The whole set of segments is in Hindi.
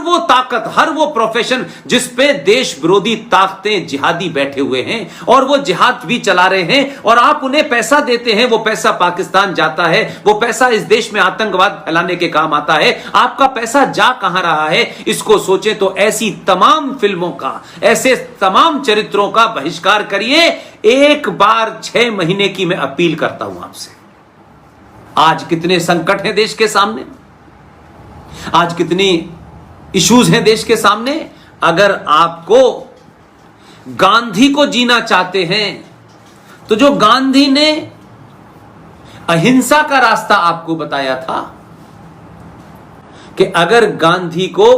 वो ताकत, हर वो प्रोफेशन जिस पे देश विरोधी ताकतें जिहादी बैठे हुए हैं और वो जिहाद भी चला रहे हैं, और आप उन्हें पैसा देते हैं, वो पैसा पाकिस्तान जाता है, वो पैसा इस देश में आतंकवाद फैलाने के काम आता है। आपका पैसा जा कहां रहा है, इसको सोचें तो ऐसी तमाम फिल्मों का, ऐसे तमाम चरित्रों का बहिष्कार करिए। एक बार 6 महीने की मैं अपील करता हूं आपसे। आज कितने संकट हैं देश के सामने, आज कितनी इश्यूज हैं देश के सामने। अगर आपको गांधी को जीना चाहते हैं तो जो गांधी ने अहिंसा का रास्ता आपको बताया था, कि अगर गांधी को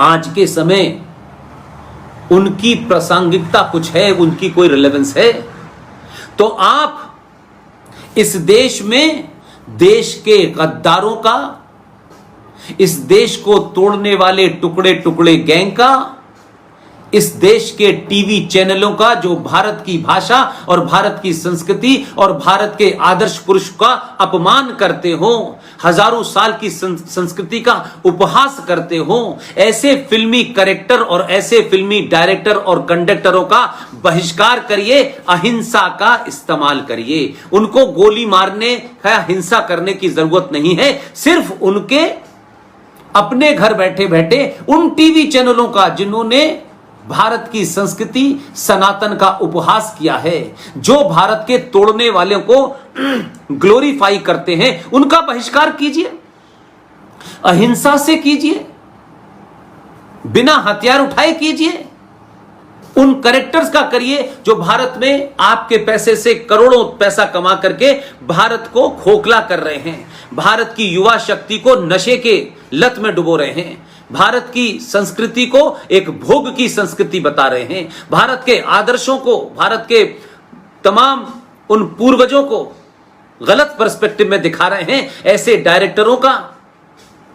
आज के समय उनकी प्रासंगिकता कुछ है, उनकी कोई रिलेवेंस है, तो आप इस देश में देश के गद्दारों का, इस देश को तोड़ने वाले टुकड़े टुकड़े गैंग का, इस देश के टीवी चैनलों का जो भारत की भाषा और भारत की संस्कृति और भारत के आदर्श पुरुष का अपमान करते हो, हजारों साल की संस्कृति का उपहास करते हो, ऐसे फिल्मी कैरेक्टर और ऐसे फिल्मी डायरेक्टर और कंडक्टरों का बहिष्कार करिए, अहिंसा का इस्तेमाल करिए। उनको गोली मारने या हिंसा करने की जरूरत नहीं है, सिर्फ उनके अपने घर बैठे बैठे उन टीवी चैनलों का जिन्होंने भारत की संस्कृति सनातन का उपहास किया है, जो भारत के तोड़ने वालों को ग्लोरीफाई करते हैं, उनका बहिष्कार कीजिए, अहिंसा से कीजिए, बिना हथियार उठाए कीजिए। उन कैरेक्टर्स का करिए जो भारत में आपके पैसे से करोड़ों पैसा कमा करके भारत को खोखला कर रहे हैं, भारत की युवा शक्ति को नशे के लत में डुबो रहे हैं, भारत की संस्कृति को एक भोग की संस्कृति बता रहे हैं, भारत के आदर्शों को, भारत के तमाम उन पूर्वजों को गलत पर्सपेक्टिव में दिखा रहे हैं। ऐसे डायरेक्टरों का,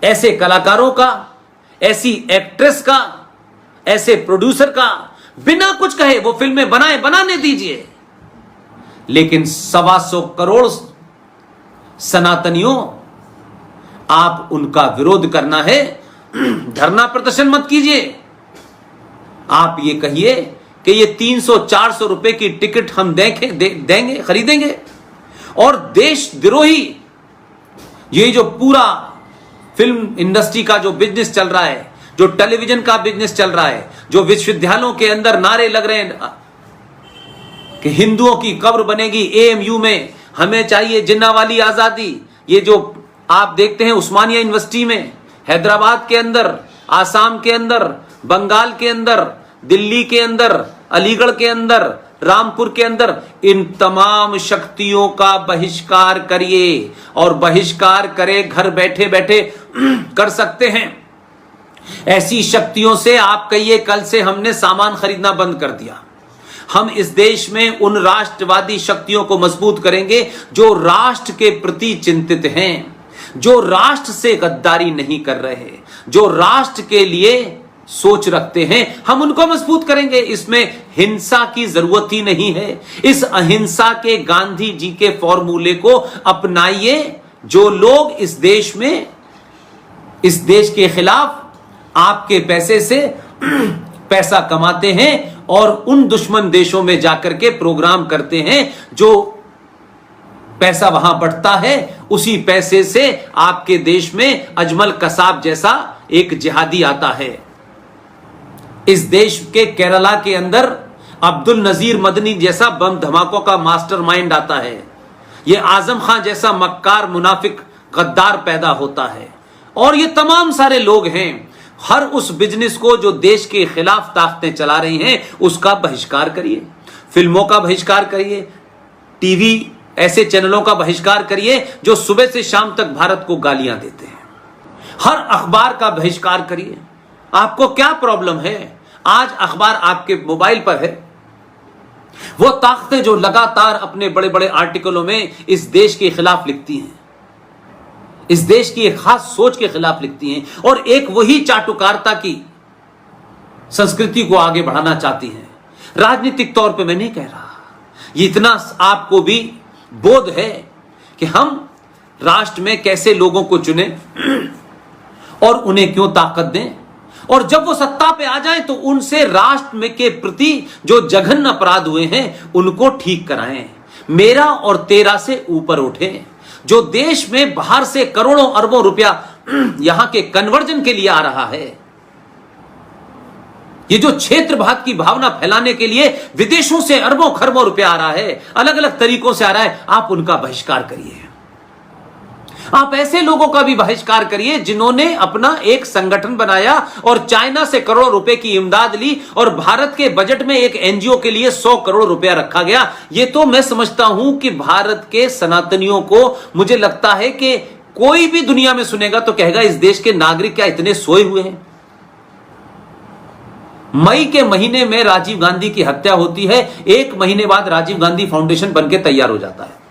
ऐसे कलाकारों का, ऐसी एक्ट्रेस का, ऐसे प्रोड्यूसर का बिना कुछ कहे वो फिल्में बनाने दीजिए, लेकिन 125 करोड़ सनातनियों, आप उनका विरोध करना है, धरना प्रदर्शन मत कीजिए। आप ये कहिए कि ये 300-400 रुपए की टिकट हम देंगे, खरीदेंगे, और देशद्रोही ये जो पूरा फिल्म इंडस्ट्री का जो बिजनेस चल रहा है, जो टेलीविजन का बिजनेस चल रहा है, जो विश्वविद्यालयों के अंदर नारे लग रहे हैं कि हिंदुओं की कब्र बनेगी एएमयू में, हमें चाहिए जिन्नावाली आजादी, ये जो आप देखते हैं उस्मानिया यूनिवर्सिटी में, हैदराबाद के अंदर, आसाम के अंदर, बंगाल के अंदर, दिल्ली के अंदर, अलीगढ़ के अंदर, रामपुर के अंदर, इन तमाम शक्तियों का बहिष्कार करिए, और बहिष्कार करे घर बैठे बैठे कर सकते हैं। ऐसी शक्तियों से आप कहिए कल से हमने सामान खरीदना बंद कर दिया। हम इस देश में उन राष्ट्रवादी शक्तियों को मजबूत करेंगे जो राष्ट्र के प्रति चिंतित हैं, जो राष्ट्र से गद्दारी नहीं कर रहे, जो राष्ट्र के लिए सोच रखते हैं, हम उनको मजबूत करेंगे। इसमें हिंसा की जरूरत ही नहीं है। इस अहिंसा के गांधी जी के फॉर्मूले को अपनाइए। जो लोग इस देश में, इस देश के खिलाफ आपके पैसे से पैसा कमाते हैं और उन दुश्मन देशों में जाकर के प्रोग्राम करते हैं, जो पैसा वहां बढ़ता है, उसी पैसे से आपके देश में अजमल कसाब जैसा एक जिहादी आता है। इस देश के केरला के अंदर अब्दुल नजीर मदनी जैसा बम धमाकों का मास्टरमाइंड आता है। ये आजम खान जैसा मक्कार मुनाफिक गद्दार पैदा होता है, और ये तमाम सारे लोग हैं। हर उस बिजनेस को जो देश के खिलाफ ताकतें चला रही हैं, उसका बहिष्कार करिए, फिल्मों का बहिष्कार करिए, टीवी ऐसे चैनलों का बहिष्कार करिए जो सुबह से शाम तक भारत को गालियां देते हैं। हर अखबार का बहिष्कार करिए। आपको क्या प्रॉब्लम है? आज अखबार आपके मोबाइल पर है। वो ताकतें जो लगातार अपने बड़े बड़े आर्टिकलों में इस देश के खिलाफ लिखती हैं, इस देश की एक खास सोच के खिलाफ लिखती हैं, और एक वही चाटुकारिता की संस्कृति को आगे बढ़ाना चाहती हैं। राजनीतिक तौर पे मैं नहीं कह रहा, ये इतना आपको भी बोध है कि हम राष्ट्र में कैसे लोगों को चुने और उन्हें क्यों ताकत दें? और जब वो सत्ता पे आ जाएं तो उनसे राष्ट्र में के प्रति जो जघन्य अपराध हुए हैं उनको ठीक कराएं, मेरा और तेरा से ऊपर उठे। जो देश में बाहर से करोड़ों अरबों रुपया यहां के कन्वर्जन के लिए आ रहा है, ये जो क्षेत्रवाद की भावना फैलाने के लिए विदेशों से अरबों खरबों रुपया आ रहा है, अलग अलग तरीकों से आ रहा है, आप उनका बहिष्कार करिए। आप ऐसे लोगों का भी बहिष्कार करिए जिन्होंने अपना एक संगठन बनाया और चाइना से करोड़ों रुपए की इमदाद ली और भारत के बजट में एक एनजीओ के लिए 100 करोड़ रुपया रखा गया। ये तो मैं समझता हूं कि भारत के सनातनियों को, मुझे लगता है कि कोई भी दुनिया में सुनेगा तो कहेगा इस देश के नागरिक क्या इतने सोए हुए हैं। मई के महीने में राजीव गांधी की हत्या होती है, 1 महीने बाद राजीव गांधी फाउंडेशन बनकर तैयार हो जाता है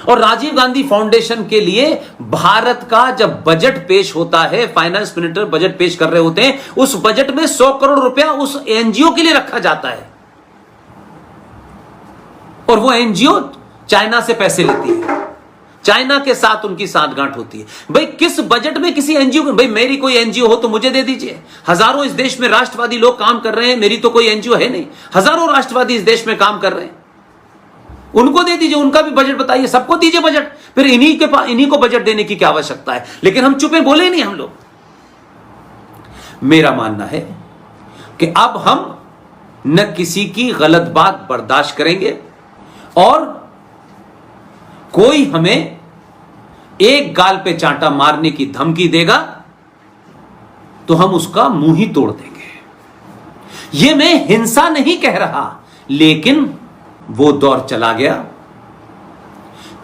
और राजीव गांधी फाउंडेशन के लिए भारत का जब बजट पेश होता है, फाइनेंस मिनिस्टर बजट पेश कर रहे होते हैं, उस बजट में 100 करोड़ रुपया उस एनजीओ के लिए रखा जाता है और वो एनजीओ चाइना से पैसे लेती है, चाइना के साथ उनकी साठगांठ होती है। भाई किस बजट में किसी एनजीओ, भाई मेरी कोई एनजीओ हो तो मुझे दे दीजिए। हजारों इस देश में राष्ट्रवादी लोग काम कर रहे हैं, मेरी तो कोई एनजीओ है नहीं, हजारों राष्ट्रवादी इस देश में काम कर रहे हैं, उनको दे दीजिए, उनका भी बजट बताइए, सबको दीजिए बजट। फिर इन्हीं को बजट देने की क्या आवश्यकता है? लेकिन हम चुपे बोले नहीं हम लोग। मेरा मानना है कि अब हम न किसी की गलत बात बर्दाश्त करेंगे और कोई हमें एक गाल पे चांटा मारने की धमकी देगा तो हम उसका मुंह ही तोड़ देंगे। यह मैं हिंसा नहीं कह रहा, लेकिन वो दौर चला गया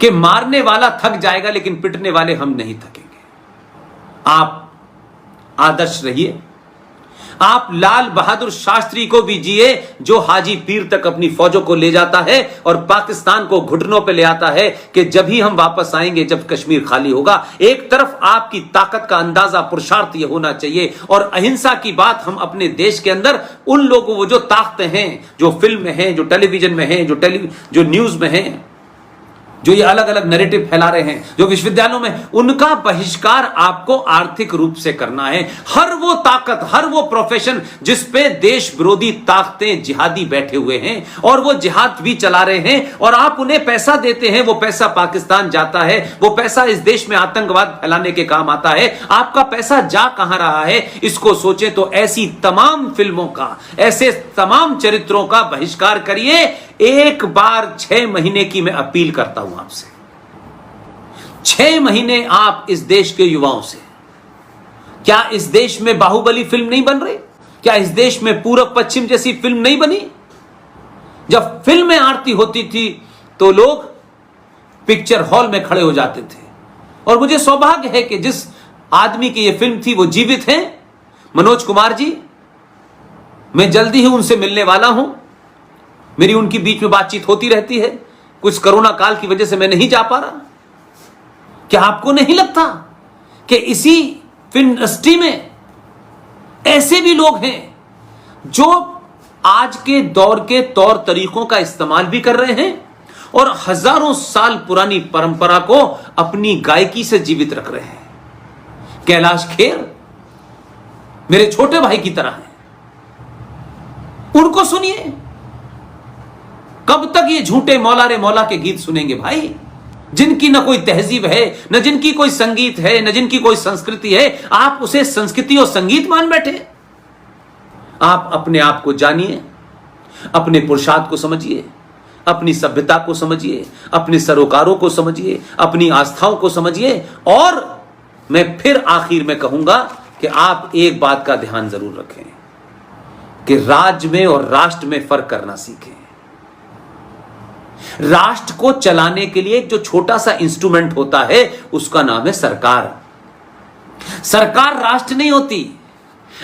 कि मारने वाला थक जाएगा लेकिन पिटने वाले हम नहीं थकेंगे। आप आदर्श रहिए, आप लाल बहादुर शास्त्री को भी जिए जो हाजी पीर तक अपनी फौजों को ले जाता है और पाकिस्तान को घुटनों पे ले आता है कि जब ही हम वापस आएंगे जब कश्मीर खाली होगा। एक तरफ आपकी ताकत का अंदाजा, पुरुषार्थ ये होना चाहिए और अहिंसा की बात हम अपने देश के अंदर उन लोगों को जो ताकतें हैं, जो फिल्म में हैं, जो टेलीविजन में हैं, जो न्यूज में हैं, जो ये अलग अलग नैरेटिव फैला रहे हैं, जो विश्वविद्यालयों में, उनका बहिष्कार आपको आर्थिक रूप से करना है। हर वो ताकत, हर वो प्रोफेशन जिस पे देश विरोधी ताकतें, जिहादी बैठे हुए हैं और वो जिहाद भी चला रहे हैं और आप उन्हें पैसा देते हैं, वो पैसा पाकिस्तान जाता है, वो पैसा इस देश में आतंकवाद फैलाने के काम आता है। आपका पैसा जा कहां रहा है इसको सोचें तो ऐसी तमाम फिल्मों का, ऐसे तमाम चरित्रों का बहिष्कार करिए। एक बार 6 महीने की मैं अपील करता हूं आपसे, 6 महीने आप इस देश के युवाओं से, क्या इस देश में बाहुबली फिल्म नहीं बन रही? क्या इस देश में पूरब पश्चिम जैसी फिल्म नहीं बनी? जब फिल्में आरती होती थी तो लोग पिक्चर हॉल में खड़े हो जाते थे और मुझे सौभाग्य है कि जिस आदमी की यह फिल्म थी वो जीवित हैं, मनोज कुमार जी। मैं जल्दी ही उनसे मिलने वाला हूं, मेरी उनकी बीच में बातचीत होती रहती है। कुछ कोरोना काल की वजह से मैं नहीं जा पा रहा। क्या आपको नहीं लगता कि इसी फिल्म इंडस्ट्री में ऐसे भी लोग हैं जो आज के दौर के तौर तरीकों का इस्तेमाल भी कर रहे हैं और हजारों साल पुरानी परंपरा को अपनी गायकी से जीवित रख रहे हैं? कैलाश खेर मेरे छोटे भाई की तरह हैं, उनको सुनिए। कब तक ये झूठे मौला रे मौला के गीत सुनेंगे भाई, जिनकी न कोई तहजीब है, न जिनकी कोई संगीत है, न जिनकी कोई संस्कृति है? आप उसे संस्कृति और संगीत मान बैठे। आप अपने आप को जानिए, अपने पुरुषार्थ को समझिए, अपनी सभ्यता को समझिए, अपने सरोकारों को समझिए, अपनी आस्थाओं को समझिए। और मैं फिर आखिर में कहूंगा कि आप एक बात का ध्यान जरूर रखें कि राज्य में और राष्ट्र में फर्क करना सीखें। राष्ट्र को चलाने के लिए एक जो छोटा सा इंस्ट्रूमेंट होता है उसका नाम है सरकार। सरकार राष्ट्र नहीं होती।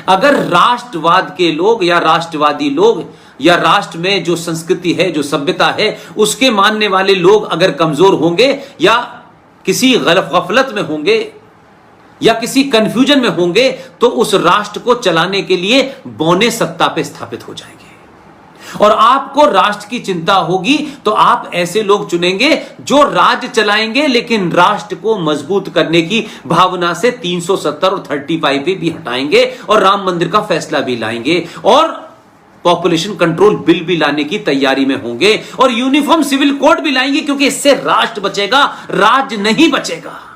अगर राष्ट्रवाद के लोग या राष्ट्रवादी लोग या राष्ट्र में जो संस्कृति है, जो सभ्यता है, उसके मानने वाले लोग अगर कमजोर होंगे या किसी गफलत में होंगे या किसी कंफ्यूजन में होंगे तो उस राष्ट्र को चलाने के लिए बौने सत्ता पे स्थापित हो जाएंगे और आपको राष्ट्र की चिंता होगी तो आप ऐसे लोग चुनेंगे जो राज्य चलाएंगे लेकिन राष्ट्र को मजबूत करने की भावना से 370 और 35 पे भी हटाएंगे और राम मंदिर का फैसला भी लाएंगे और पॉपुलेशन कंट्रोल बिल भी लाने की तैयारी में होंगे और यूनिफॉर्म सिविल कोड भी लाएंगे, क्योंकि इससे राष्ट्र बचेगा, राज्य नहीं बचेगा।